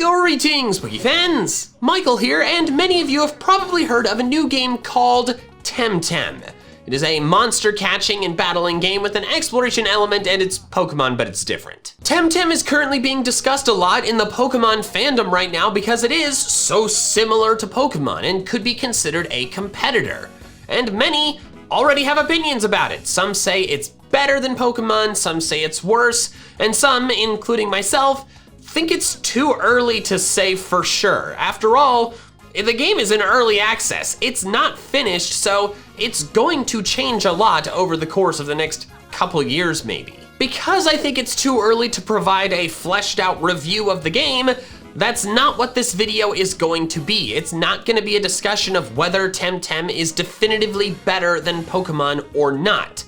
Greetings, Wiki fans! Michael here, and many of you have probably heard of a new game called Temtem. It is a monster catching and battling game with an exploration element, and it's Pokemon, but it's different. Temtem is currently being discussed a lot in the Pokemon fandom right now because it is so similar to Pokemon and could be considered a competitor. And many already have opinions about it. Some say it's better than Pokemon, some say it's worse, and some, including myself, think it's too early to say for sure. After all, the game is in early access. It's not finished, so it's going to change a lot over the course of the next couple years maybe. Because I think it's too early to provide a fleshed out review of the game, that's not what this video is going to be. It's not gonna be a discussion of whether Temtem is definitively better than Pokemon or not.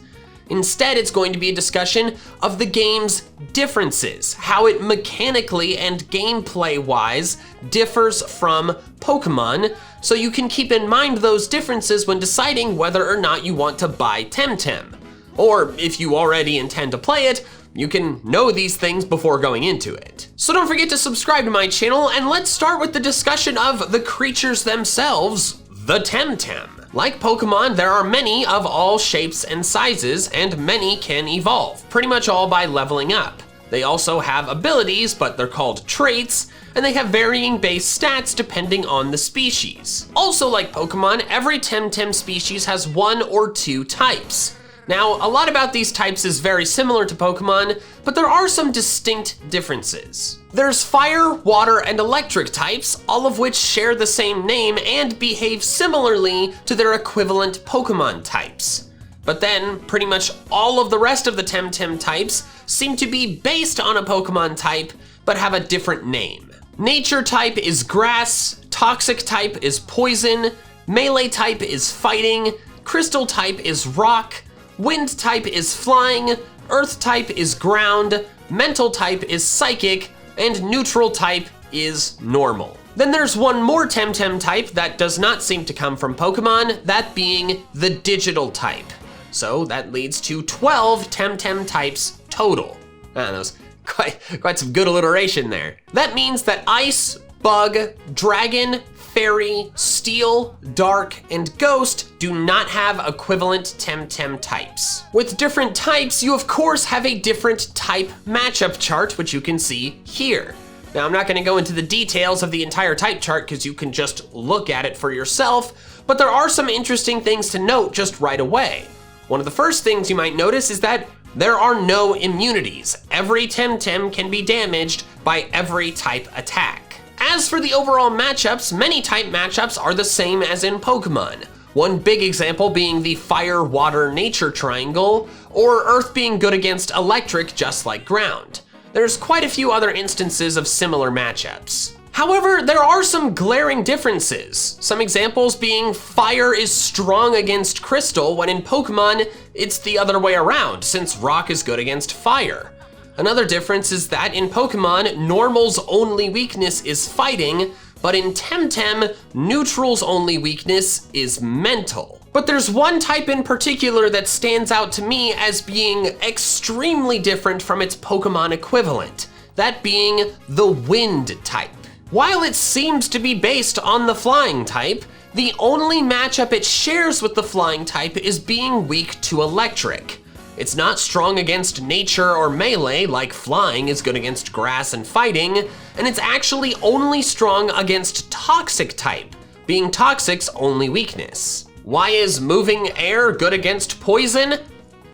Instead, it's going to be a discussion of the game's differences, how it mechanically and gameplay-wise differs from Pokemon, so you can keep in mind those differences when deciding whether or not you want to buy Temtem. Or if you already intend to play it, you can know these things before going into it. So don't forget to subscribe to my channel, and let's start with the discussion of the creatures themselves, the Temtem. Like Pokemon, there are many of all shapes and sizes, and many can evolve, pretty much all by leveling up. They also have abilities, but they're called traits, and they have varying base stats depending on the species. Also like Pokemon, every Temtem species has one or two types. Now, a lot about these types is very similar to Pokemon, but there are some distinct differences. There's fire, water, and electric types, all of which share the same name and behave similarly to their equivalent Pokemon types. But then, pretty much all of the rest of the Temtem types seem to be based on a Pokemon type, but have a different name. Nature type is grass, toxic type is poison, melee type is fighting, crystal type is rock, wind type is flying, earth type is ground, mental type is psychic, and neutral type is normal. Then there's one more Temtem type that does not seem to come from Pokemon, that being the digital type. So that leads to 12 Temtem types total. That was quite some good alliteration there. That means that ice, bug, dragon, fairy, steel, dark, and ghost do not have equivalent Temtem types. With different types, you of course have a different type matchup chart, which you can see here. Now, I'm not gonna go into the details of the entire type chart because you can just look at it for yourself, but there are some interesting things to note just right away. One of the first things you might notice is that there are no immunities. Every Temtem can be damaged by every type attack. As for the overall matchups, many type matchups are the same as in Pokemon. One big example being the fire, water, nature triangle, or earth being good against electric just like ground. There's quite a few other instances of similar matchups. However, there are some glaring differences. Some examples being fire is strong against crystal, when in Pokemon, it's the other way around, since rock is good against fire. Another difference is that in Pokemon, Normal's only weakness is fighting, but in Temtem, Neutral's only weakness is mental. But there's one type in particular that stands out to me as being extremely different from its Pokemon equivalent, that being the Wind type. While it seems to be based on the Flying type, the only matchup it shares with the Flying type is being weak to electric. It's not strong against nature or melee like flying is good against grass and fighting, and it's actually only strong against toxic type, being toxic's only weakness. Why is moving air good against poison?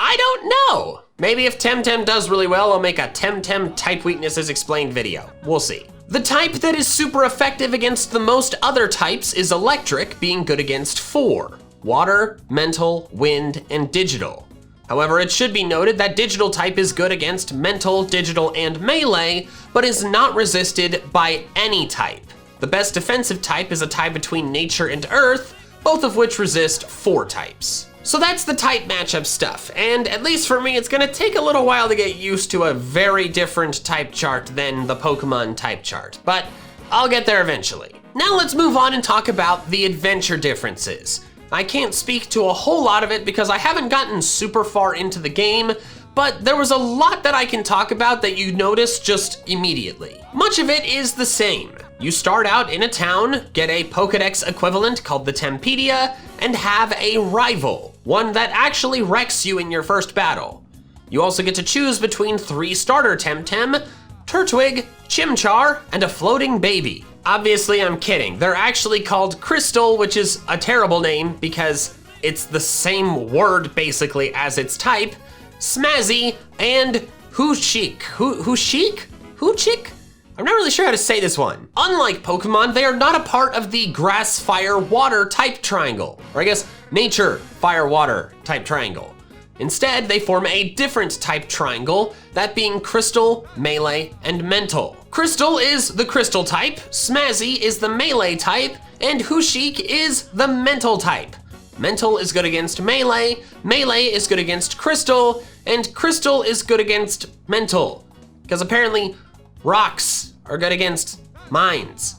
I don't know. Maybe if Temtem does really well, I'll make a Temtem type weaknesses explained video. We'll see. The type that is super effective against the most other types is electric, being good against 4: water, mental, wind, and digital. However, it should be noted that digital type is good against mental, digital, and melee, but is not resisted by any type. The best defensive type is a tie between nature and earth, both of which resist 4 types. So that's the type matchup stuff, and at least for me, it's gonna take a little while to get used to a very different type chart than the Pokemon type chart, but I'll get there eventually. Now let's move on and talk about the adventure differences. I can't speak to a whole lot of it because I haven't gotten super far into the game, but there was a lot that I can talk about that you notice just immediately. Much of it is the same. You start out in a town, get a Pokedex equivalent called the Tempedia, and have a rival, one that actually wrecks you in your first battle. You also get to choose between 3 starter Temtem, Turtwig, Chimchar, and a floating baby. Obviously, I'm kidding. They're actually called Crystal, which is a terrible name because it's the same word basically as its type, Smazzy, and Hoochik. Hoochik? I'm not really sure how to say this one. Unlike Pokemon, they are not a part of the grass, fire, water type triangle, or I guess nature, fire, water type triangle. Instead, they form a different type triangle, that being Crystal, Melee, and Mental. Crystal is the Crystal type, Smazzy is the Melee type, and Hoochik is the Mental type. Mental is good against Melee, Melee is good against Crystal, and Crystal is good against Mental. Because apparently, rocks are good against mines.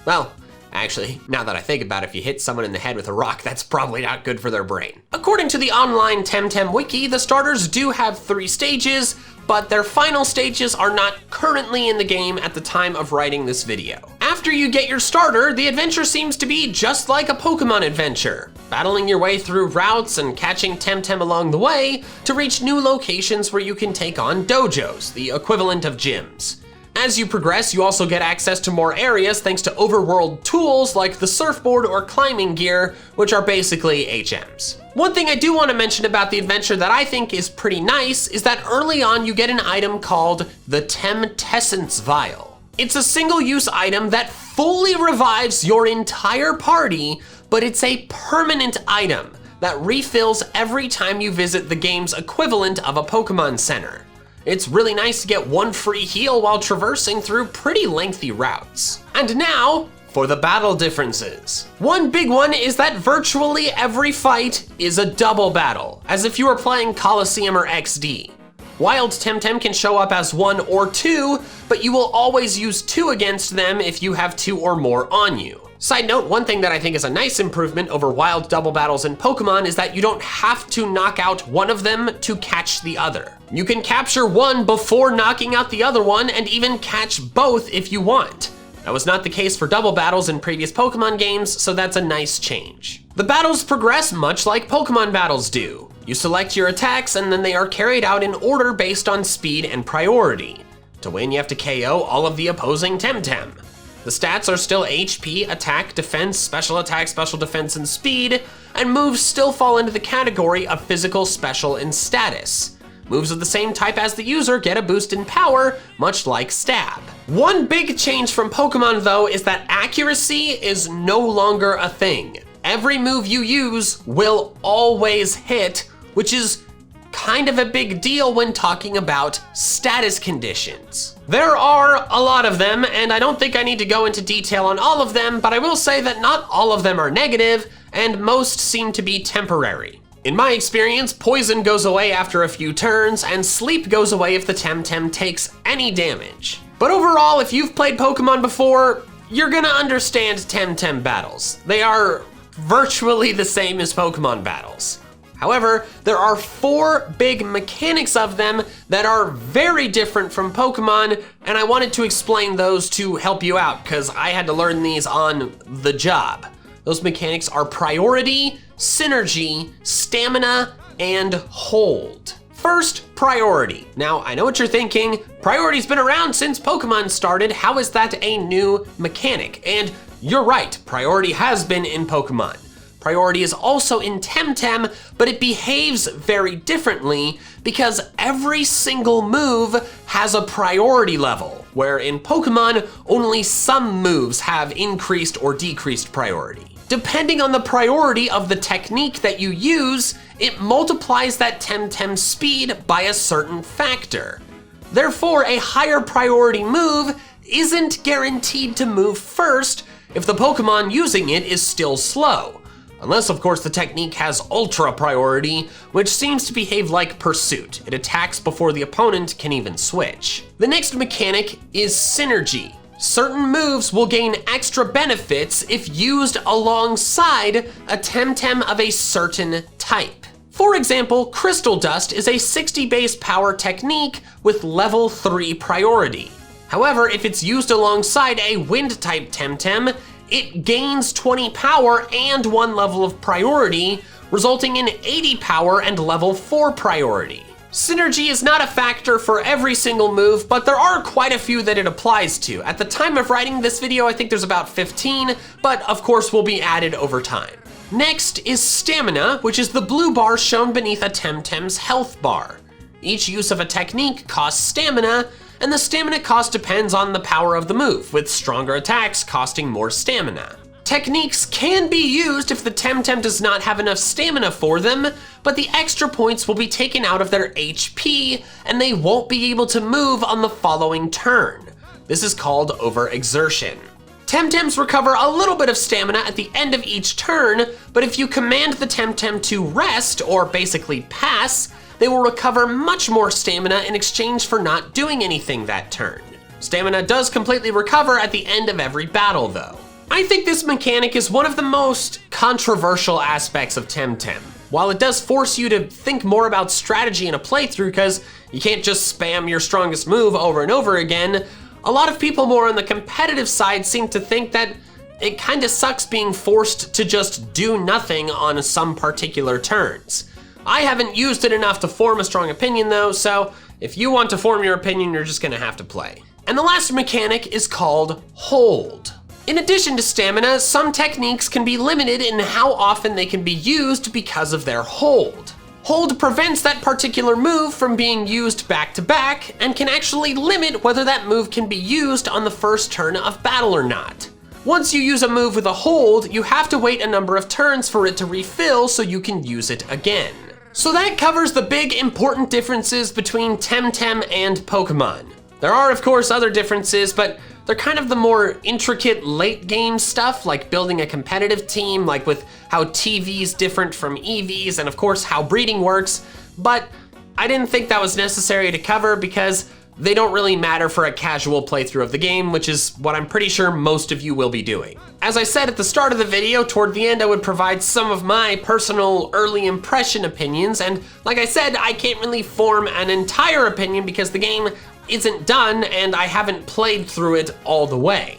Well, actually, now that I think about it, if you hit someone in the head with a rock, that's probably not good for their brain. According to the online Temtem wiki, the starters do have 3 stages, but their final stages are not currently in the game at the time of writing this video. After you get your starter, the adventure seems to be just like a Pokemon adventure, battling your way through routes and catching Temtem along the way to reach new locations where you can take on dojos, the equivalent of gyms. As you progress, you also get access to more areas thanks to overworld tools like the surfboard or climbing gear, which are basically HMs. One thing I do want to mention about the adventure that I think is pretty nice is that early on you get an item called the Temtessence Vial. It's a single-use item that fully revives your entire party, but it's a permanent item that refills every time you visit the game's equivalent of a Pokemon Center. It's really nice to get 1 free heal while traversing through pretty lengthy routes. And now, for the battle differences. One big one is that virtually every fight is a double battle, as if you were playing Colosseum or XD. Wild Temtem can show up as 1 or 2, but you will always use 2 against them if you have 2 or more on you. Side note, one thing that I think is a nice improvement over wild double battles in Pokemon is that you don't have to knock out one of them to catch the other. You can capture one before knocking out the other one and even catch both if you want. That was not the case for double battles in previous Pokemon games, so that's a nice change. The battles progress much like Pokemon battles do. You select your attacks and then they are carried out in order based on speed and priority. To win, you have to KO all of the opposing Temtem. The stats are still HP, attack, defense, special attack, special defense, and speed, and moves still fall into the category of physical, special, and status. Moves of the same type as the user get a boost in power, much like Stab. One big change from Pokemon though is that accuracy is no longer a thing. Every move you use will always hit, which is kind of a big deal when talking about status conditions. There are a lot of them, and I don't think I need to go into detail on all of them, but I will say that not all of them are negative, and most seem to be temporary. In my experience, poison goes away after a few turns, and sleep goes away if the Temtem takes any damage. But overall, if you've played Pokemon before, you're gonna understand Temtem battles. They are virtually the same as Pokemon battles. However, there are 4 big mechanics of them that are very different from Pokemon, and I wanted to explain those to help you out, because I had to learn these on the job. Those mechanics are priority, synergy, stamina, and hold. First, priority. Now, I know what you're thinking. Priority's been around since Pokemon started. How is that a new mechanic? And you're right, priority has been in Pokemon. Priority is also in Temtem, but it behaves very differently because every single move has a priority level, where in Pokemon, only some moves have increased or decreased priority. Depending on the priority of the technique that you use, it multiplies that Temtem's speed by a certain factor. Therefore, a higher priority move isn't guaranteed to move first if the Pokemon using it is still slow. Unless, of course, the technique has ultra priority, which seems to behave like Pursuit. It attacks before the opponent can even switch. The next mechanic is synergy. Certain moves will gain extra benefits if used alongside a Temtem of a certain type. For example, Crystal Dust is a 60 base power technique with level 3 priority. However, if it's used alongside a wind type Temtem, it gains 20 power and 1 level of priority, resulting in 80 power and level 4 priority. Synergy is not a factor for every single move, but there are quite a few that it applies to. At the time of writing this video, I think there's about 15, but of course will be added over time. Next is Stamina, which is the blue bar shown beneath a Temtem's health bar. Each use of a technique costs stamina, and the stamina cost depends on the power of the move, with stronger attacks costing more stamina. Techniques can be used if the Temtem does not have enough stamina for them, but the extra points will be taken out of their HP, and they won't be able to move on the following turn. This is called overexertion. Temtems recover a little bit of stamina at the end of each turn, but if you command the Temtem to rest, or basically pass, they will recover much more stamina in exchange for not doing anything that turn. Stamina does completely recover at the end of every battle though. I think this mechanic is one of the most controversial aspects of Temtem. While it does force you to think more about strategy in a playthrough because you can't just spam your strongest move over and over again, a lot of people more on the competitive side seem to think that it kinda sucks being forced to just do nothing on some particular turns. I haven't used it enough to form a strong opinion though, so if you want to form your opinion, you're just gonna have to play. And the last mechanic is called Hold. In addition to stamina, some techniques can be limited in how often they can be used because of their hold. Hold prevents that particular move from being used back to back and can actually limit whether that move can be used on the first turn of battle or not. Once you use a move with a hold, you have to wait a number of turns for it to refill so you can use it again. So that covers the big important differences between Temtem and Pokemon. There are of course other differences, but they're kind of the more intricate late game stuff, like building a competitive team, like with how TV's different from EVs, and of course how breeding works, but I didn't think that was necessary to cover because they don't really matter for a casual playthrough of the game, which is what I'm pretty sure most of you will be doing. As I said at the start of the video, toward the end I would provide some of my personal early impression opinions, and like I said, I can't really form an entire opinion because the game isn't done and I haven't played through it all the way.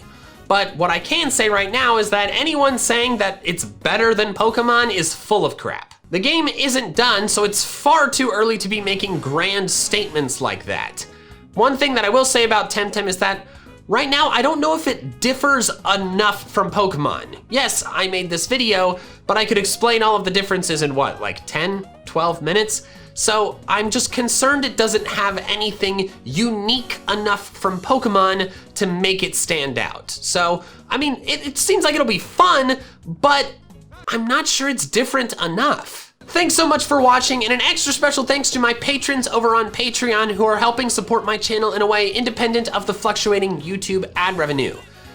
But what I can say right now is that anyone saying that it's better than Pokemon is full of crap. The game isn't done, so it's far too early to be making grand statements like that. One thing that I will say about Temtem is that right now I don't know if it differs enough from Pokemon. Yes, I made this video, but I could explain all of the differences in what, like 10, 12 minutes? So I'm just concerned it doesn't have anything unique enough from Pokemon to make it stand out. So, I mean, it seems like it'll be fun, but I'm not sure it's different enough. Thanks so much for watching, and an extra special thanks to my patrons over on Patreon who are helping support my channel in a way independent of the fluctuating YouTube ad revenue.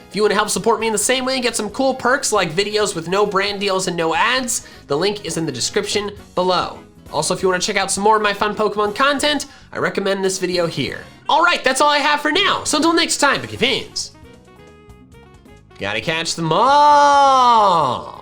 If you want to help support me in the same way and get some cool perks like videos with no brand deals and no ads, the link is in the description below. Also, if you want to check out some more of my fun Pokemon content, I recommend this video here. All right, that's all I have for now. So until next time, Pokefans, gotta catch them all.